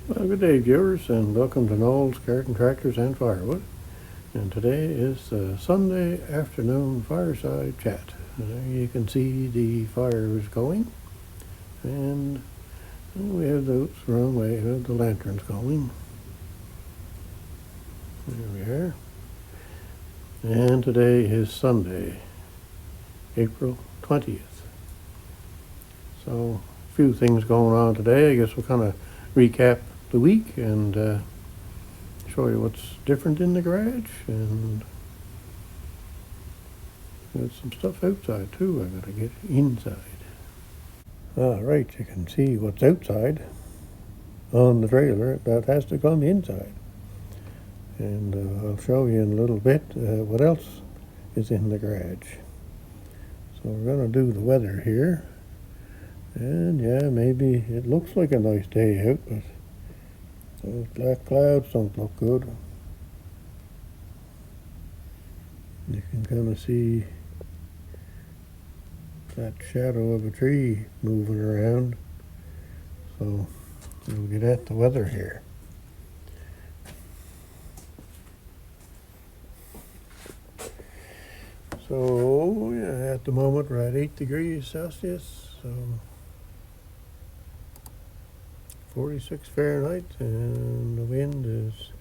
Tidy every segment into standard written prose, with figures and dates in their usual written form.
Well, good day, viewers, and welcome to Noel's Garden Tractors and Firewood. And today is the Sunday afternoon fireside chat. There you can see the fires going, and we have those wrong way. We have the lanterns going. There we are. And today is Sunday, April 20th. So a few things going on today. I guess we'll kind of recap the week and show you what's different in the garage, and got some stuff outside too. I gotta get inside. All right, you can see what's outside on the trailer. That has to come inside, and I'll show you in a little bit what else is in the garage. So we're gonna do the weather here, and yeah, maybe it looks like a nice day out, but those black clouds don't look good. You can kind of see that shadow of a tree moving around. So we'll get at the weather here. So yeah, at the moment we're at 8 degrees Celsius, so 46 Fahrenheit, and the wind is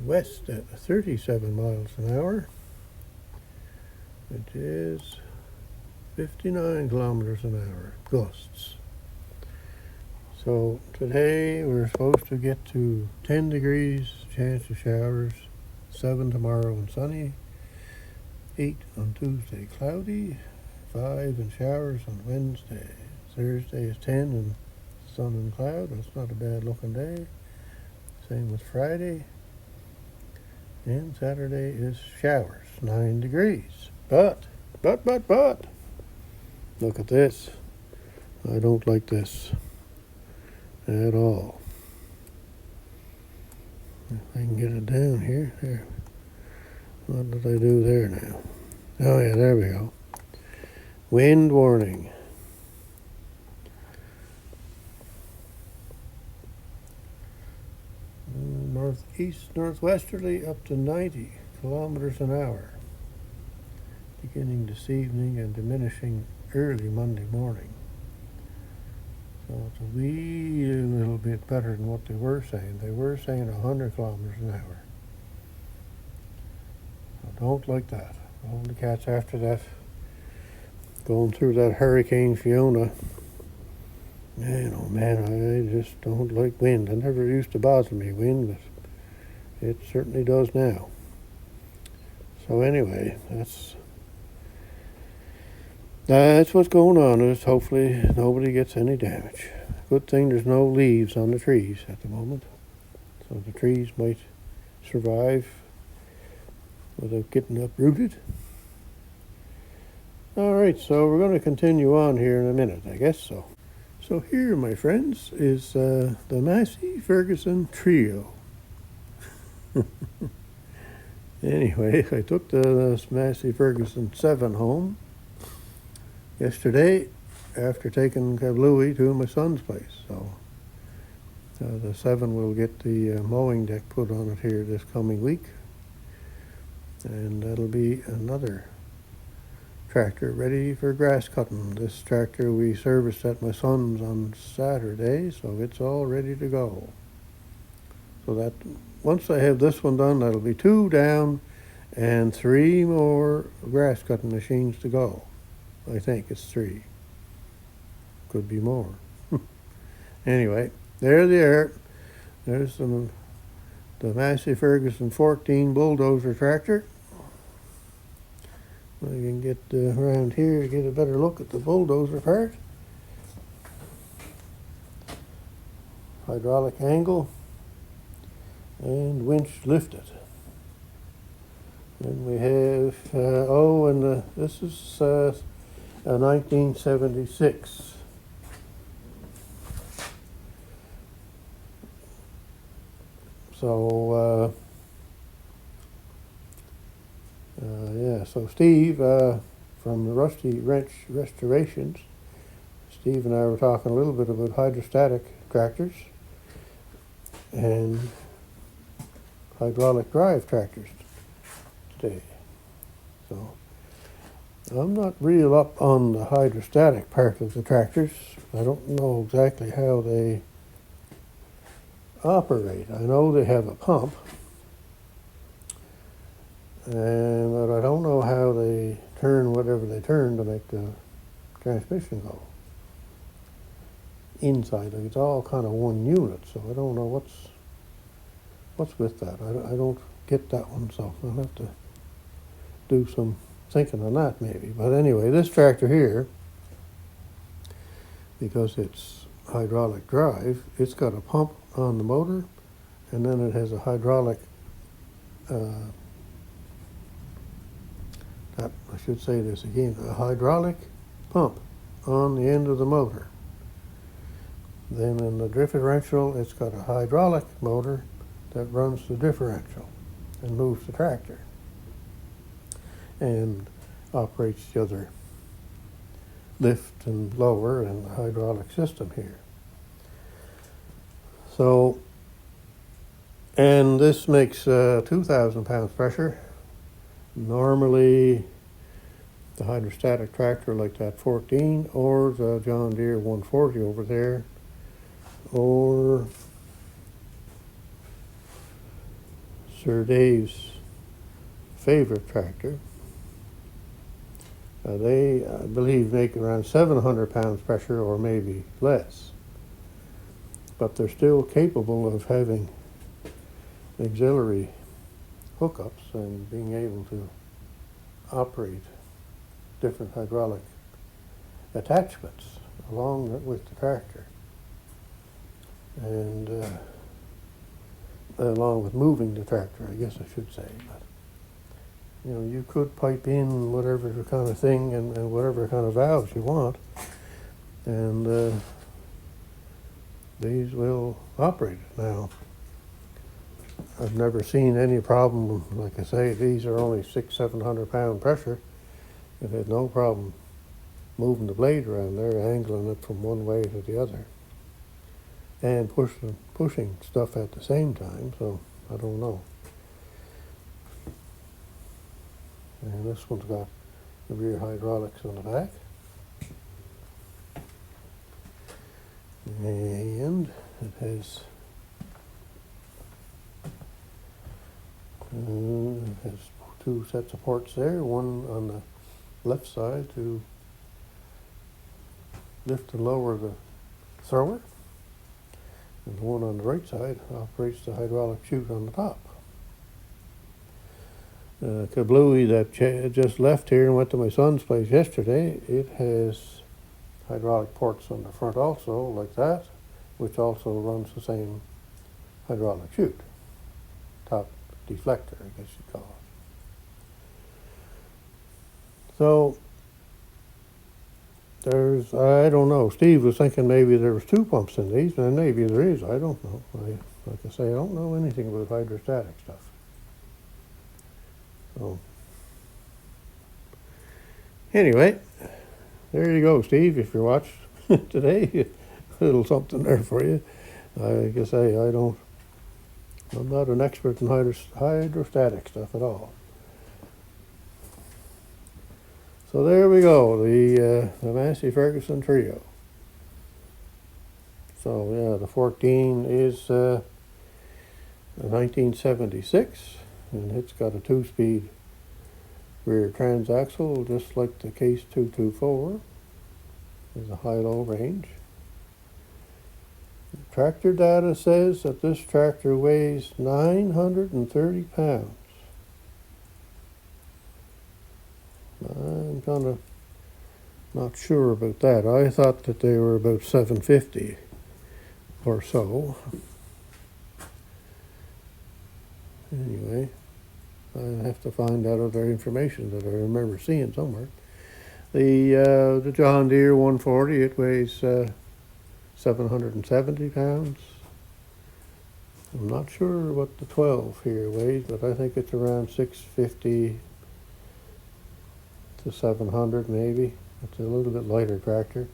west at 37 miles an hour, which is 59 kilometers an hour gusts. So today we're supposed to get to 10 degrees, chance of showers, 7 tomorrow and sunny, 8 on Tuesday cloudy, 5 and showers on Wednesday. Thursday is 10 and sun and cloud. That's not a bad looking day. Same with Friday. And Saturday is showers, 9 degrees. But, look at this. I don't like this at all. If I can get it down here. There. What did I do there now? Oh yeah, there we go. Wind warning. Northeast, northwesterly up to 90 kilometers an hour, beginning this evening and diminishing early Monday morning. So it's a wee little bit better than what they were saying. They were saying 100 kilometers an hour. I don't like that. All the cats after that, going through that Hurricane Fiona. Man, oh man, I just don't like wind. I never used to bother me, wind, but it certainly does now. So anyway, that's what's going on. Is hopefully nobody gets any damage. Good thing there's no leaves on the trees at the moment, so the trees might survive without getting uprooted. All right, so we're going to continue on here in a minute, I guess so. So here, my friends, is the Massey Ferguson trio. Anyway, I took the Massey Ferguson 7 home yesterday after taking Louie to my son's place. So the 7 will get the mowing deck put on it here this coming week, and that'll be another tractor ready for grass cutting. This tractor we serviced at my son's on Saturday, so it's all ready to go. So that once I have this one done, that'll be 2 down and 3 more grass cutting machines to go. I think it's 3. Could be more. Anyway, there they are. There's the Massey Ferguson 14 bulldozer tractor. I can get around here to get a better look at the bulldozer part. Hydraulic angle and winch lifted. Then we have, this is a 1976. So, so Steve from the Rusty Wrench Restorations, Steve and I were talking a little bit about hydrostatic tractors, and hydraulic drive tractors today. So I'm not real up on the hydrostatic part of the tractors. I don't know exactly how they operate. I know they have a pump, but I don't know how they turn whatever they turn to make the transmission go inside. It's all kind of one unit, so I don't know what's with that. I don't get that one, so I'll have to do some thinking on that maybe. But anyway, this tractor here, because it's hydraulic drive, it's got a pump on the motor, and then it has a hydraulic I should say this again, a hydraulic pump on the end of the motor. Then in the differential, it's got a hydraulic motor that runs the differential and moves the tractor and operates the other lift and lower and the hydraulic system here. So, and this makes 2,000 pounds pressure. Normally, the hydrostatic tractor like that 14, or the John Deere 140 over there, or Sir Dave's favorite tractor, they, I believe, make around 700 pounds pressure or maybe less. But they're still capable of having auxiliary hookups and being able to operate different hydraulic attachments along with the tractor, and along with moving the tractor, I guess I should say. But you know, you could pipe in whatever kind of thing and whatever kind of valves you want, and these will operate it. Now, I've never seen any problem. Like I say, these are only 600-700 pound pressure. It had no problem moving the blade around there, angling it from one way to the other, and pushing stuff at the same time. So I don't know. And this one's got the rear hydraulics on the back, and it has two sets of ports there, one on the left side to lift and lower the thrower, and the one on the right side operates the hydraulic chute on the top. Kablooey that just left here and went to my son's place yesterday, it has hydraulic ports on the front also, like that, which also runs the same hydraulic chute, top deflector, I guess you'd call it. So there's, I don't know, Steve was thinking maybe there was two pumps in these, and maybe there is, I don't know. Like I say, I don't know anything about hydrostatic stuff. So anyway, there you go, Steve, if you watched today, a little something there for you. Like I say, I'm not an expert in hydrostatic stuff at all. So there we go, the Massey Ferguson trio. So yeah, the 14 is 1976, and it's got a 2-speed rear transaxle, just like the Case 224. There's a high-low range. The tractor data says that this tractor weighs 930 pounds. I'm kind of not sure about that. I thought that they were about 750 or so. Anyway, I have to find that other information that I remember seeing somewhere. The John Deere 140, it weighs 770 pounds. I'm not sure what the 12 here weighs, but I think it's around 650 to 700 maybe. It's a little bit lighter tractor.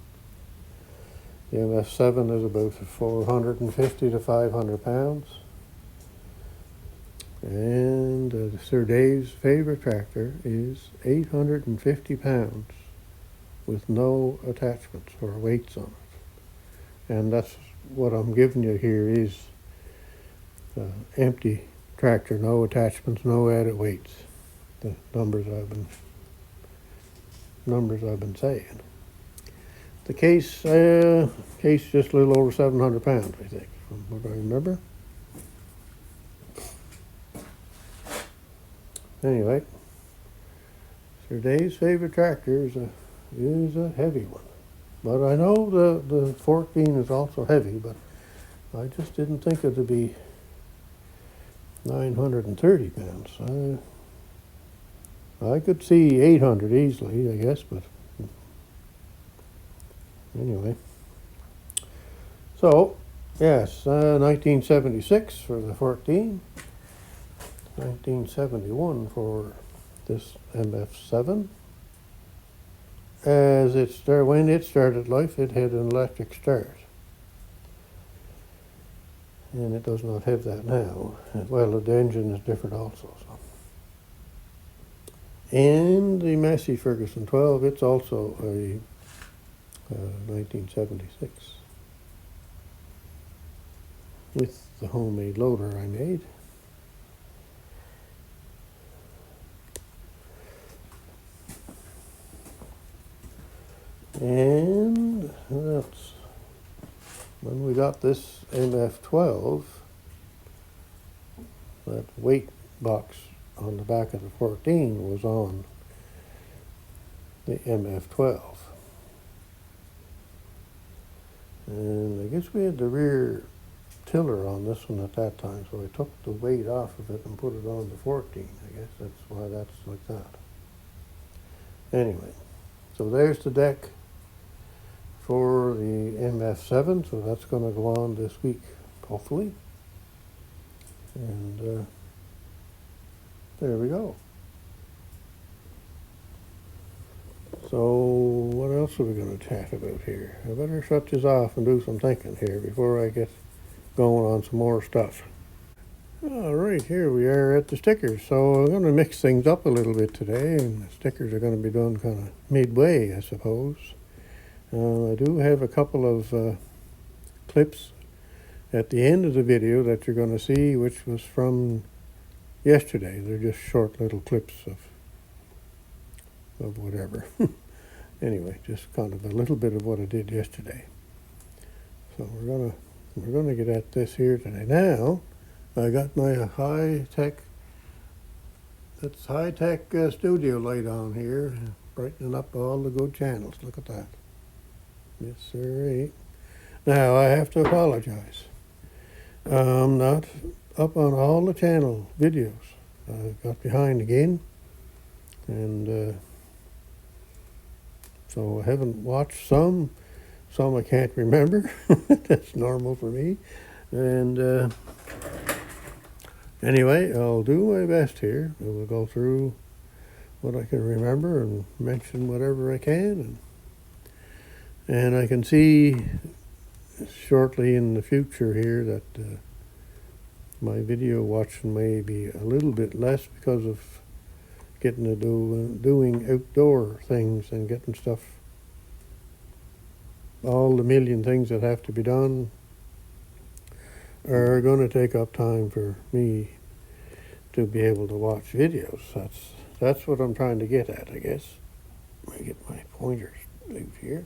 The MF7 is about 450 to 500 pounds. And Sir Dave's favorite tractor is 850 pounds with no attachments or weights on it. And that's what I'm giving you here is empty tractor, no attachments, no added weights. The numbers I've been saying. The case just a little over 700 pounds, I think, from what I remember. Anyway, Sir Dave's favorite tractor is a heavy one. But I know the 14 is also heavy, but I just didn't think it would be 930 pounds. I could see 800 easily, I guess, but anyway. So, yes, 1976 for the 14, 1971 for this MF7. When it started life, it had an electric start. And it does not have that now. Well, the engine is different also. So. And the Massey Ferguson 12, it's also a 1976 with the homemade loader I made. And that's when we got this MF12, that weight box on the back of the 14 was on the MF12. And I guess we had the rear tiller on this one at that time, so I took the weight off of it and put it on the 14. I guess that's why that's like that. Anyway, so there's the deck for the MF7, so that's going to go on this week, hopefully. And there we go. So what else are we going to chat about here? I better shut this off and do some thinking here before I get going on some more stuff. All right, here we are at the stickers. So I'm going to mix things up a little bit today, and the stickers are going to be done kind of midway, I suppose. I do have a couple of clips at the end of the video that you're going to see, which was from yesterday. They're just short little clips of whatever. Anyway, just kind of a little bit of what I did yesterday. So we're gonna get at this here today. Now I got my high-tech studio light on here, brightening up all the good channels. Look at that. Yes, sir. Now I have to apologize. I'm not up on all the channel videos. I got behind again, and so I haven't watched some I can't remember. That's normal for me. And anyway, I'll do my best here. I will go through what I can remember and mention whatever I can. And I can see shortly in the future here that my video watching may be a little bit less because of getting to doing outdoor things and getting stuff, all the million things that have to be done are going to take up time for me to be able to watch videos. That's what I'm trying to get at, I guess. Let me get my pointers moved here.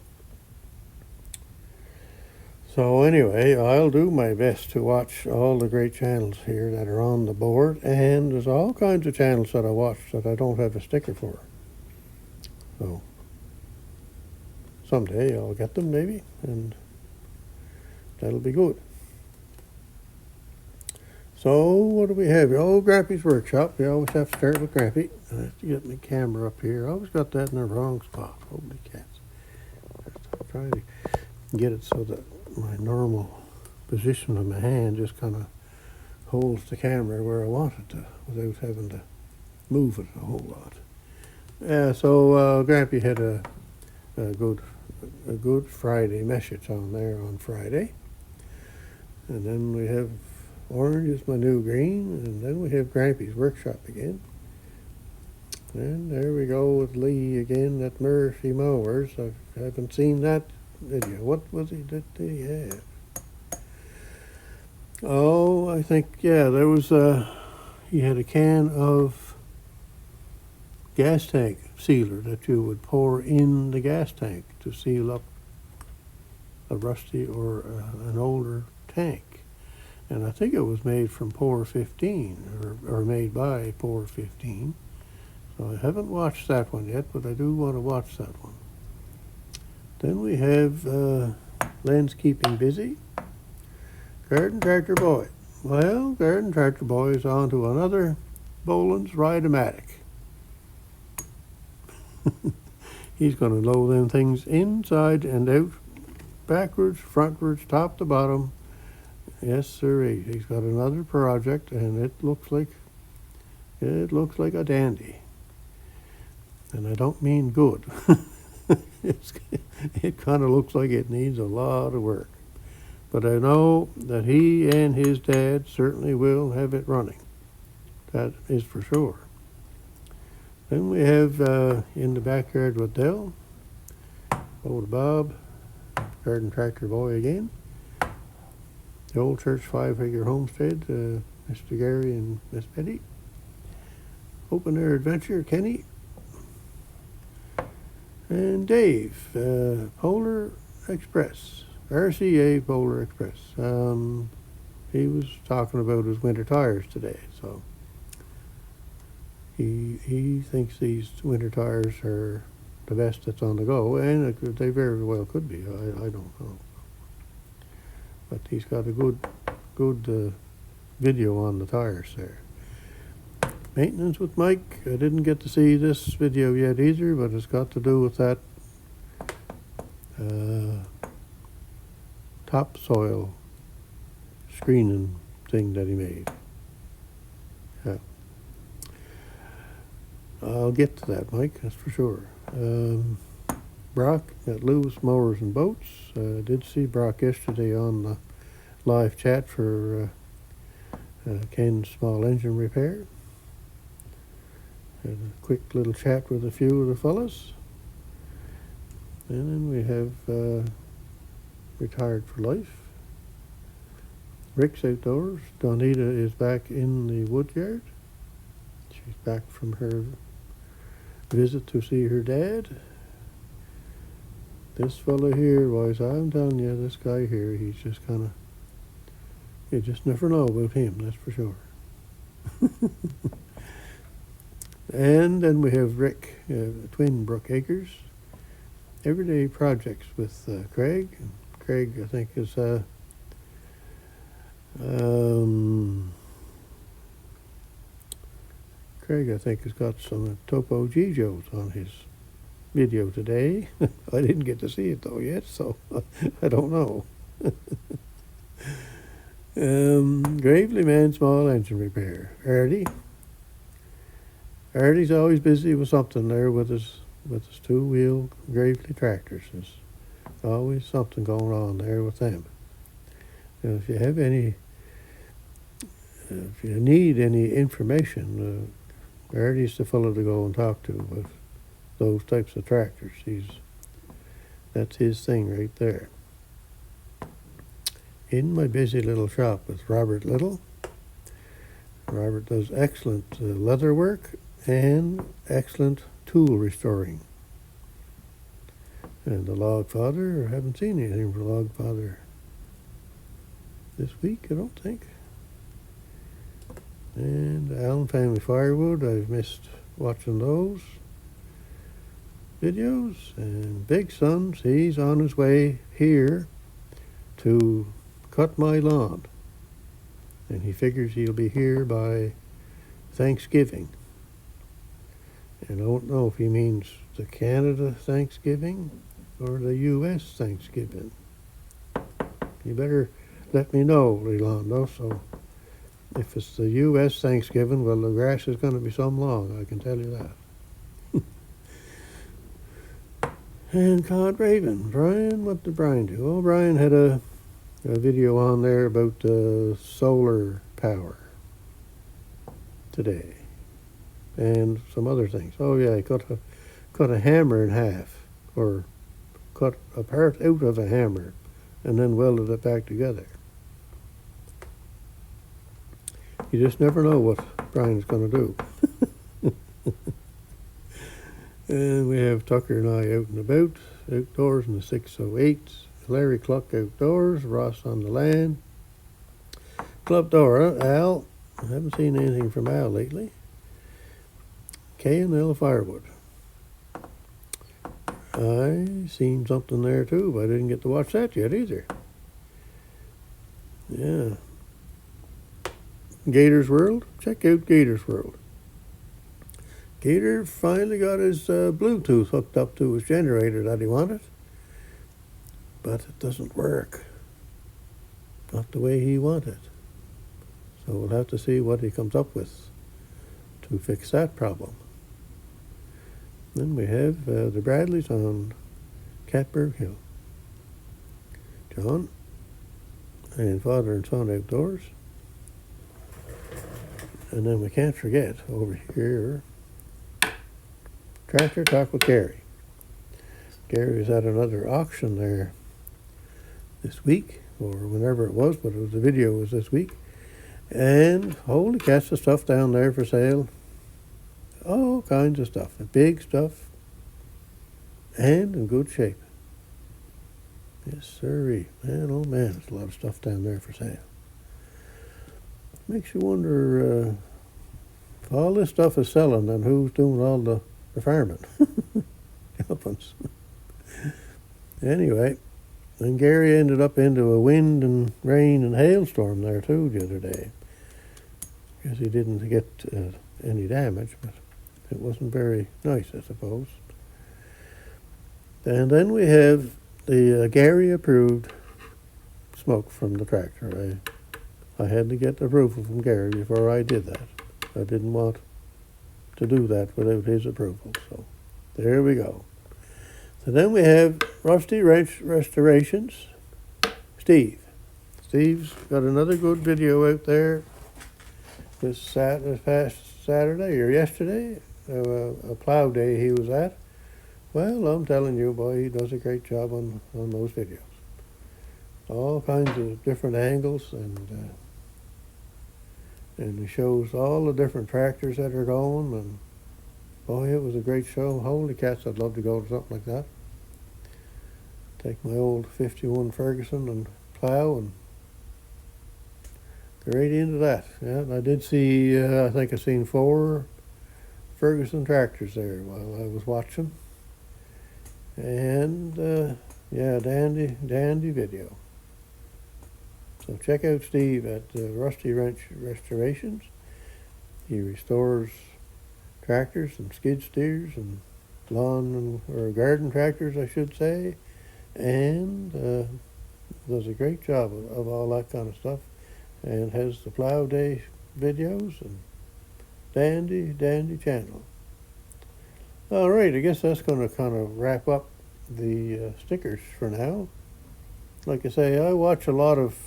So anyway, I'll do my best to watch all the great channels here that are on the board, and there's all kinds of channels that I watch that I don't have a sticker for. So someday I'll get them maybe, and that'll be good. So what do we have? Oh, Grappy's Workshop. We always have to start with Grappy. I have to get my camera up here. I always got that in the wrong spot. Holy cats. I'm trying to get it so that my normal position of my hand just kind of holds the camera where I want it to without having to move it a whole lot. Yeah, so Grampy had a good a good Friday message on there on Friday. And then we have orange is my new green, and then we have Grampy's workshop again. And there we go with Lee again at Murphy Mowers. I haven't seen that video. What was he, did he have? Oh, I think, yeah, there was he had a can of gas tank sealer that you would pour in the gas tank to seal up a rusty or an older tank. And I think it was made from Pour 15 or made by Pour 15. So I haven't watched that one yet, but I do want to watch that one. Then we have Len's keeping busy. Garden Tractor Boy. Well, Garden Tractor Boy is on to another Boland's Ride-O-Matic. He's going to load them things inside and out, backwards, frontwards, top to bottom. Yes, sirree. He's got another project, and it looks like a dandy. And I don't mean good. It kind of looks like it needs a lot of work. But I know that he and his dad certainly will have it running. That is for sure. Then we have in the backyard with Dell, old Bob, Garden Tractor Boy again. The Old Church 5-Figure Homestead, Mr. Gary and Miss Betty. Open Air Adventure, Kenny. And Dave, Polar Express, RCA Polar Express. He was talking about his winter tires today, so he thinks these winter tires are the best that's on the go, and they very well could be. I don't know, but he's got a good video on the tires there. Maintenance with Mike. I didn't get to see this video yet either, but it's got to do with that topsoil screening thing that he made. Yeah. I'll get to that, Mike, that's for sure. Brock at Lewis Mowers and Boats. I did see Brock yesterday on the live chat for Ken's small engine repair. Had a quick little chat with a few of the fellas. And then we have Retired for Life. Rick's Outdoors. Donita is back in the woodyard. She's back from her visit to see her dad. This fella here, boys, I'm telling you, this guy here, he's just kind of, you just never know about him, that's for sure. And then we have Rick, Twin Brook Acres. Everyday Projects with Craig. And Craig, I think, is Craig, I think, has got some Topo Gijos on his video today. I didn't get to see it though yet, so I don't know. Gravely Man Small Engine Repair. Artie's always busy with something there with his two-wheel Gravely tractors. There's always something going on there with them. And if you have any, if you need any information, Artie's the fellow to go and talk to with those types of tractors. That's his thing right there. In my busy little shop with Robert Little. Robert does excellent leather work and excellent tool restoring. And the Log Father, I haven't seen anything for Log Father this week, I don't think. And Allen Family Firewood, I've missed watching those videos. And Big Sons, he's on his way here to cut my lawn. And he figures he'll be here by Thanksgiving. And I don't know if he means the Canada Thanksgiving or the U.S. Thanksgiving. You better let me know, Rolando, so if it's the U.S. Thanksgiving, well, the grass is going to be some long, I can tell you that. And Cod Raven, Brian, what did Brian do? Oh, Brian had a video on there about solar power today and some other things. Oh yeah, he cut a hammer in half, or cut a part out of a hammer and then welded it back together. You just never know what Brian's going to do. And we have Tucker and I out and about, outdoors in the 608, Larry Cluck outdoors, Ross on the land. Club Dora, Al, I haven't seen anything from Al lately. K&L Firewood. I seen something there too, but I didn't get to watch that yet either. Yeah. Gator's World, check out Gator's World. Gator finally got his Bluetooth hooked up to his generator that he wanted, but it doesn't work. Not the way he wanted. So we'll have to see what he comes up with to fix that problem. Then we have the Bradleys on Catburg Hill. John and father and son outdoors. And then we can't forget over here, Tractor Talk with Gary. Gary was at another auction there this week, or whenever it was, but the video was this week. And holy cats of stuff down there for sale. All kinds of stuff, big stuff, and in good shape. Yes, sirree. Man, oh man, there's a lot of stuff down there for sale. Makes you wonder if all this stuff is selling, then who's doing all the farming? Helpings. Anyway, then Gary ended up into a wind and rain and hailstorm there too the other day. Guess he didn't get any damage, but it wasn't very nice, I suppose. And then we have the Gary approved smoke from the tractor. I had to get approval from Gary before I did that. I didn't want to do that without his approval. So there we go. So then we have Rusty Wrench Restorations. Steve. Steve's got another good video out there this past Saturday or yesterday, a plow day he was at. Well, I'm telling you, boy, he does a great job on those videos. All kinds of different angles, and he shows all the different tractors that are going, and boy, it was a great show. Holy cats, I'd love to go to something like that. Take my old 51 Ferguson and plow and go right into that. Yeah, and I did see, I think I seen 4 Ferguson tractors there while I was watching. And yeah, dandy video. So check out Steve at Rusty Wrench Restorations. He restores tractors and skid steers and lawn or garden tractors, I should say, and does a great job of all that kind of stuff, and has the plow day videos and dandy channel. All right, I guess that's going to kind of wrap up the stickers for now. Like I say, I watch a lot of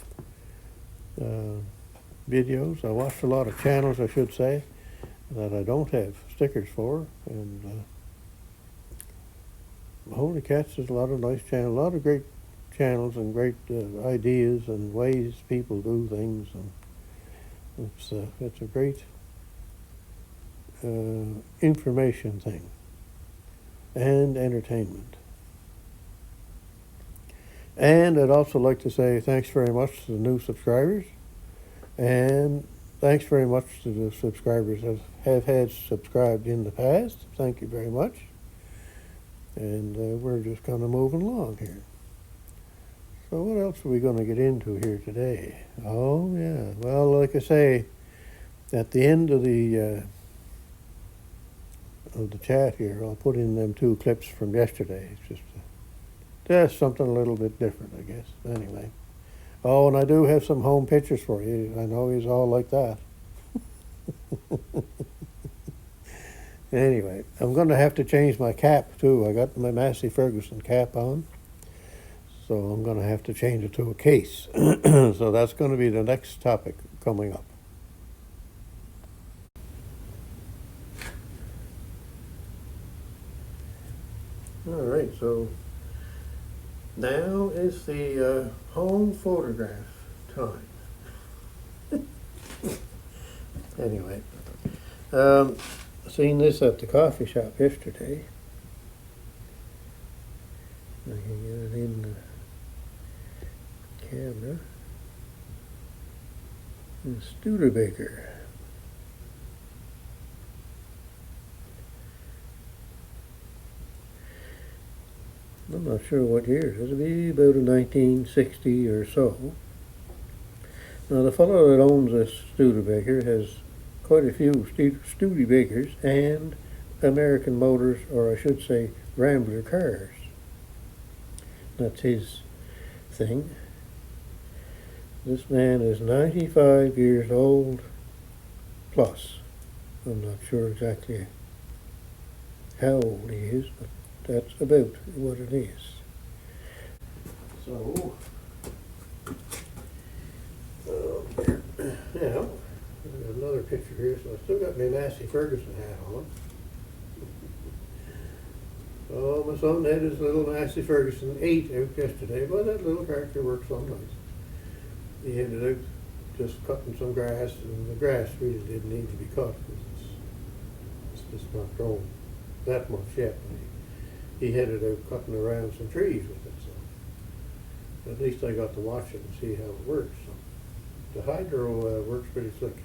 videos. I watch a lot of channels, I should say, that I don't have stickers for. And holy cats, there's a lot of nice channels, a lot of great channels and great ideas and ways people do things. And it's a great information thing and entertainment. And I'd also like to say thanks very much to the new subscribers, and thanks very much to the subscribers that have had subscribed in the past. Thank you very much. And we're just kind of moving along here. So what else are we going to get into here today? Oh yeah, well, like I say, at the end of the chat here, I'll put in them 2 clips from yesterday. It's just something a little bit different, I guess. Anyway. Oh, and I do have some home pictures for you. I know he's all like that. Anyway, I'm going to have to change my cap too. I got my Massey Ferguson cap on, so I'm going to have to change it to a case. So that's going to be the next topic coming up. All right, so now is the home photograph time. Anyway, seen this at the coffee shop yesterday. I can get it in the camera. And Studebaker. I'm not sure what year. It'll be about a 1960 or so. Now the fellow that owns this Studebaker has quite a few Studebakers and American Motors, or I should say Rambler cars. That's his thing. This man is 95 years old plus. I'm not sure exactly how old he is, but that's about what it is. So, now, another picture here. So I still got my Massey Ferguson hat on. So my son had his little Massey Ferguson 8 out yesterday. Well, that little tractor works so nice. He had it out just cutting some grass, and the grass really didn't need to be cut because it's just not grown that much yet. He headed out cutting around some trees with it, so at least I got to watch it and see how it works. So the hydro works pretty slick,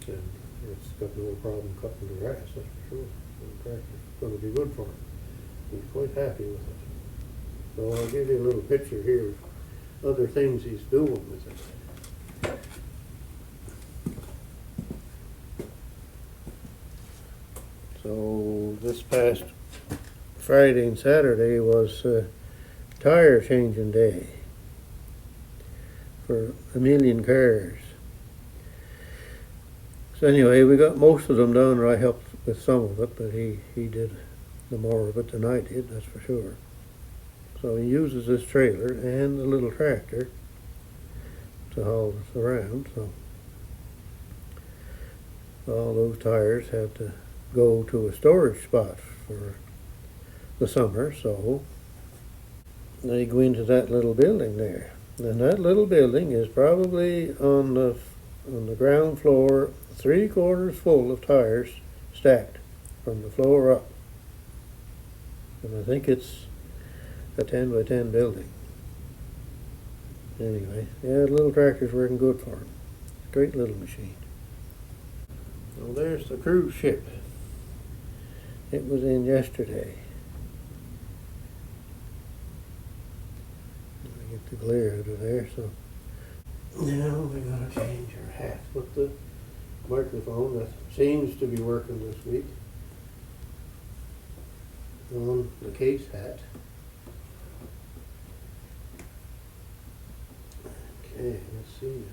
and it's got no problem cutting the grass, that's for sure. The tractor's going to be good for him. He's quite happy with it. So I'll give you a little picture here of other things he's doing with it. So this past Friday and Saturday was tire changing day for 1 million cars. So anyway, we got most of them done, or I helped with some of it, but he did the more of it than I did, that's for sure. So he uses this trailer and the little tractor to haul us around. So all those tires have to go to a storage spot for the summer, so they go into that little building there. And that little building is probably on the ground floor, 3/4 full of tires stacked from the floor up. And I think it's a 10 by 10 building. Anyway, yeah, the little tractor's working good for him. Great little machine. Well, there's the cruise ship. It was in yesterday. I get the glare out of there, so now we gotta change our hat. Put the microphone that seems to be working this week on the case hat. Okay, let's see.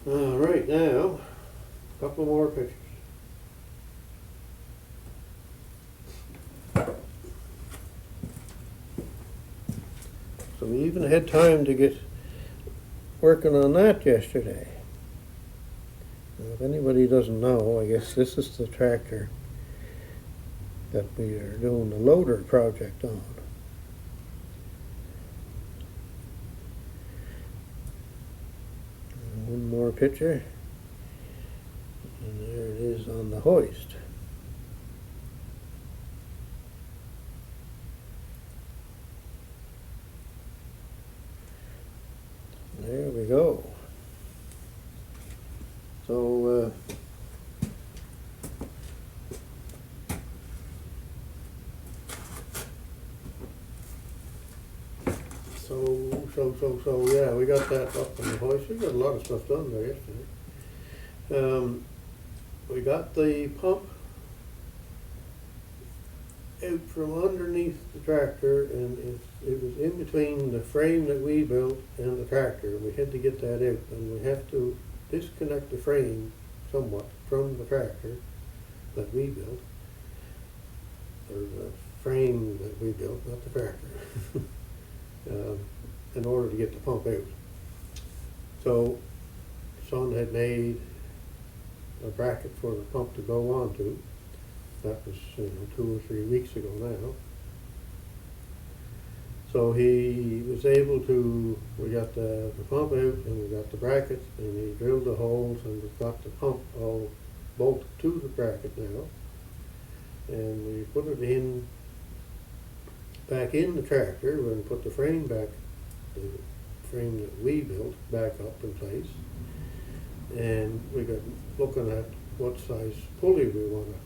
All right, now, a couple more pictures. So we even had time to get working on that yesterday. Now, if anybody doesn't know, I guess this is the tractor that we are doing the loader project on. And one more picture, and there it is on the hoist. There we go. So So yeah, we got that up on the hoist. We got a lot of stuff done there yesterday. We got the pump out from underneath the tractor, and it was in between the frame that we built and the tractor, and we had to get that out, and we have to disconnect the frame somewhat from the tractor that we built, or the frame that we built, not the tractor, in order to get the pump out. So, son had made a bracket for the pump to go onto. That was 2 or 3 weeks ago now. So he was able to, we got the pump out and we got the bracket, and he drilled the holes, and we've got the pump all bolted to the bracket now. And we put it in, back in the tractor, and put the frame back, the frame that we built back up in place. And we got looking at what size pulley we want to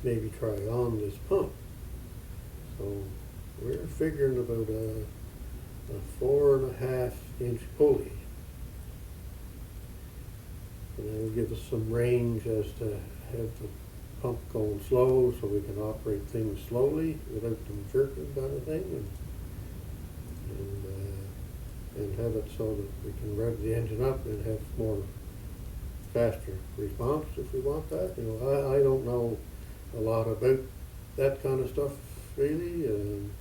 maybe try on this pump. So we're figuring about a 4.5 inch pulley. And that'll give us some range as to have the pump going slow, so we can operate things slowly without them jerking, kind of thing, and have it so that we can rev the engine up and have more faster response if we want that. I don't know a lot about that kind of stuff really, and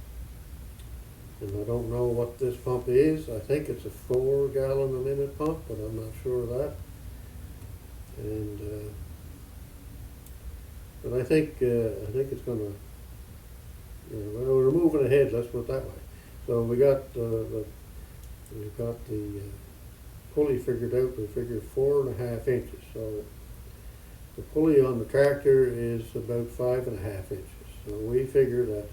I don't know what this pump is. I think it's a 4 gallon a minute pump, but I'm not sure of that. And but I think it's gonna, well, we're moving ahead. Let's put it that way. So we've got the pulley figured out. We figured 4.5 inches. So the pulley on the tractor is about 5.5 inches. So we figure that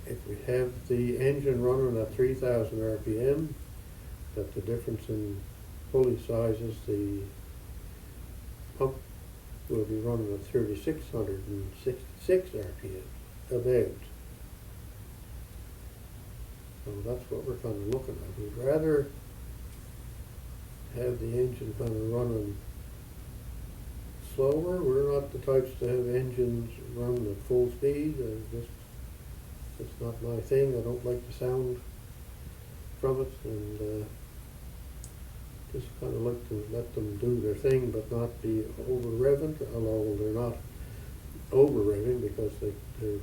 if we have the engine running at 3,000 RPM, that the difference in pulley sizes, the pump will be running at 3,666 RPM about. So that's what we're kind of looking at. We'd rather have the engine kind of running slower. We're not the types to have engines running at full speed. It's not my thing. I don't like the sound from it, and just kind of like to let them do their thing, but not be over revving. Although they're not over revving because they're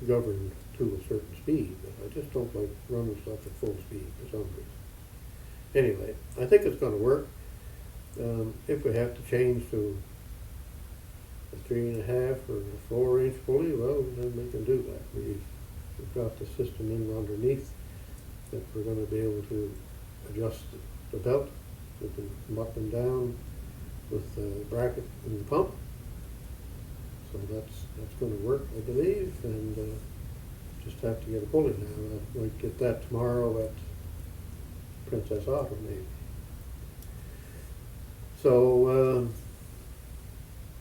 governed to a certain speed. But I just don't like running stuff at full speed for some reason. Anyway, I think it's going to work. If we have to change to a 3.5 or a 4 inch pulley, well, then we can do that. We've got the system in underneath that we're going to be able to adjust the belt. We can come up and down with the bracket and the pump. So that's going to work, I believe, and just have to get a pulley now. I might get that tomorrow at Princess Auto, maybe. So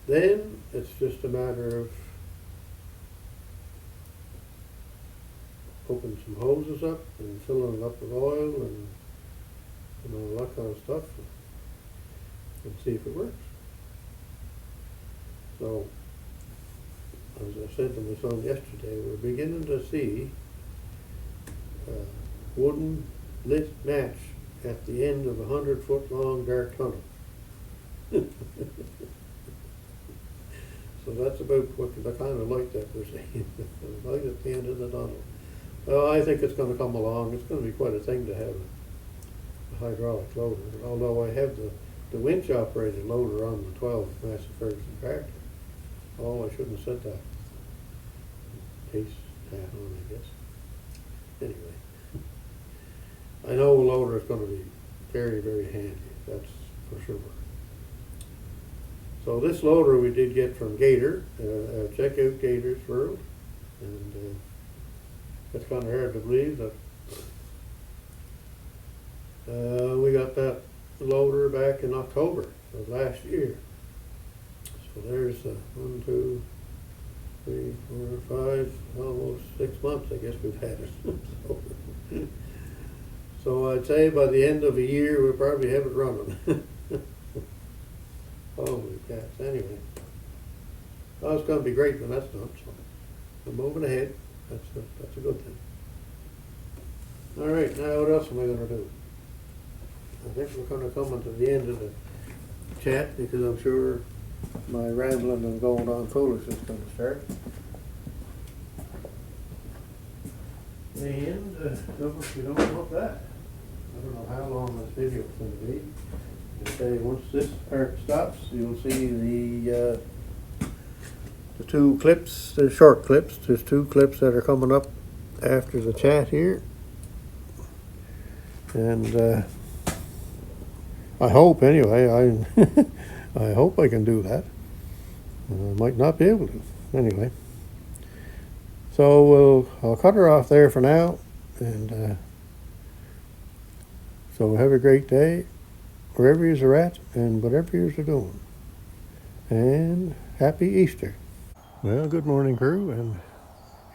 then it's just a matter of opening some hoses up and filling it up with oil and all that kind of stuff, and see if it works. So, as I said to my son yesterday, we're beginning to see wooden lit match at the end of a 100-foot long dark tunnel. So that's about what the kind of light that we're seeing, the light at the end of the tunnel. Well, I think it's going to come along. It's going to be quite a thing to have a hydraulic loader, although I have the winch operated loader on the 12 Massey Ferguson tractor. Oh, I shouldn't have said that. Case hat on, I guess. Anyway, I know a loader is going to be very, very handy, that's for sure. So this loader we did get from Gator. Check out Gator's World, and it's kind of hard to believe that we got that loader back in October of last year. So there's 1, 2, 3, 4, 5, almost 6 months I guess we've had it. So I'd say by the end of a year we'll probably have it running. Holy cats. Anyway, Well, it's going to be great when that's done. So we're moving ahead. That's a good thing. All right, now what else am I going to do? I think we're going to come into the end of the chat because I'm sure my rambling and going on foolish is going to start. And you don't want that. I don't know how long this video is going to be. I'll say once this part stops, you'll see the two clips, the short clips. There's two clips that are coming up after the chat here. And I hope anyway, I hope I can do that. I might not be able to. Anyway. So I'll cut her off there for now. And so have a great day wherever you're at and whatever you're doing. And happy Easter. Well, good morning, crew, and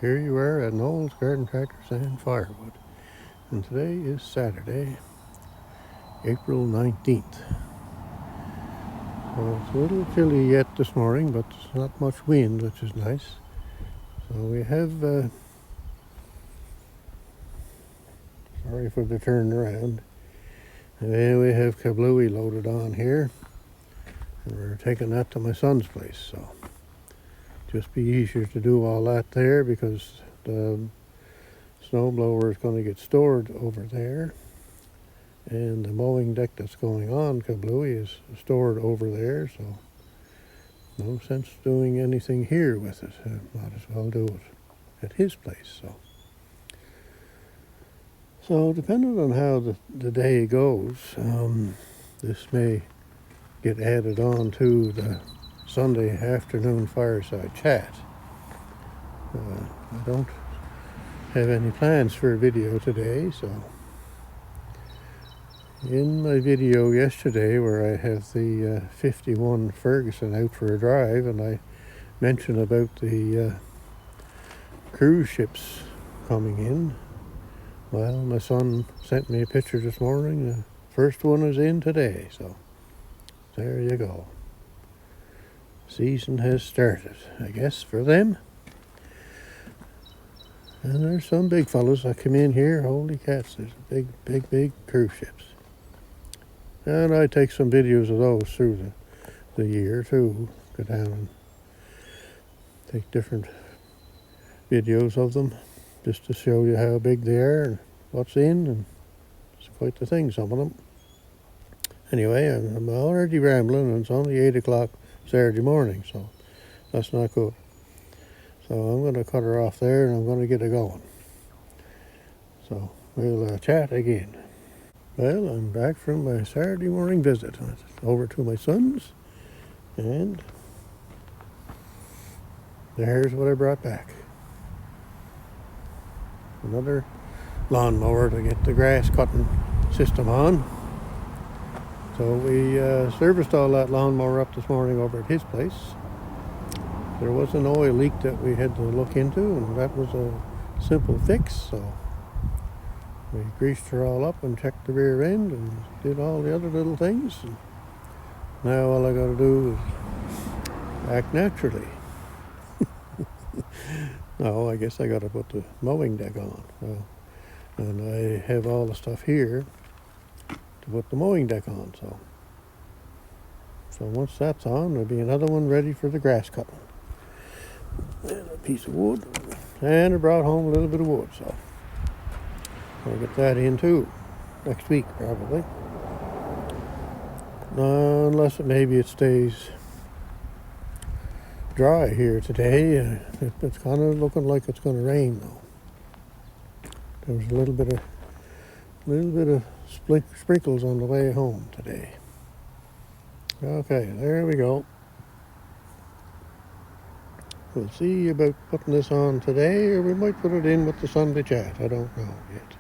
here you are at Noel's Garden Tractors and Firewood. And today is Saturday, April 19th. So it's a little chilly yet this morning, but there's not much wind, which is nice. So we have, sorry for the turn around. And then we have kablooey loaded on here. And we're taking that to my son's place, so just be easier to do all that there because the snow blower is going to get stored over there, and the mowing deck that's going on kablooey is stored over there, so no sense doing anything here with it. Might as well do it at his place. So depending on how the day goes, this may get added on to the Sunday afternoon fireside chat. I don't have any plans for a video today, so in my video yesterday where I have the 51 Ferguson out for a drive, and I mentioned about the cruise ships coming in, well, my son sent me a picture this morning. The first one is in today, so there you go. Season has started, I guess, for them. And there's some big fellas that come in here. Holy cats, there's big cruise ships. And I take some videos of those through the year too. Go down and take different videos of them just to show you how big they are and what's in. And it's quite the thing, some of them. Anyway, I'm already rambling, and it's only 8 o'clock Saturday morning, so that's not good. So I'm going to cut her off there, and I'm going to get her going. So we'll chat again. Well, I'm back from my Saturday morning visit over to my son's, and there's what I brought back. Another lawnmower to get the grass cutting system on. So we serviced all that lawnmower up this morning over at his place. There was an oil leak that we had to look into, and that was a simple fix. So we greased her all up and checked the rear end and did all the other little things. And now all I got to do is act naturally. No, I guess I got to put the mowing deck on. And I have all the stuff here to put the mowing deck on. So once that's on, there'll be another one ready for the grass cutting. And a piece of wood. And I brought home a little bit of wood, so I'll get that in too next week probably. Unless maybe it stays dry here today. It's kind of looking like it's going to rain though. There was a little bit of sprinkles on the way home today. Okay, there we go. We'll see about putting this on today, or we might put it in with the Sunday chat. I don't know yet.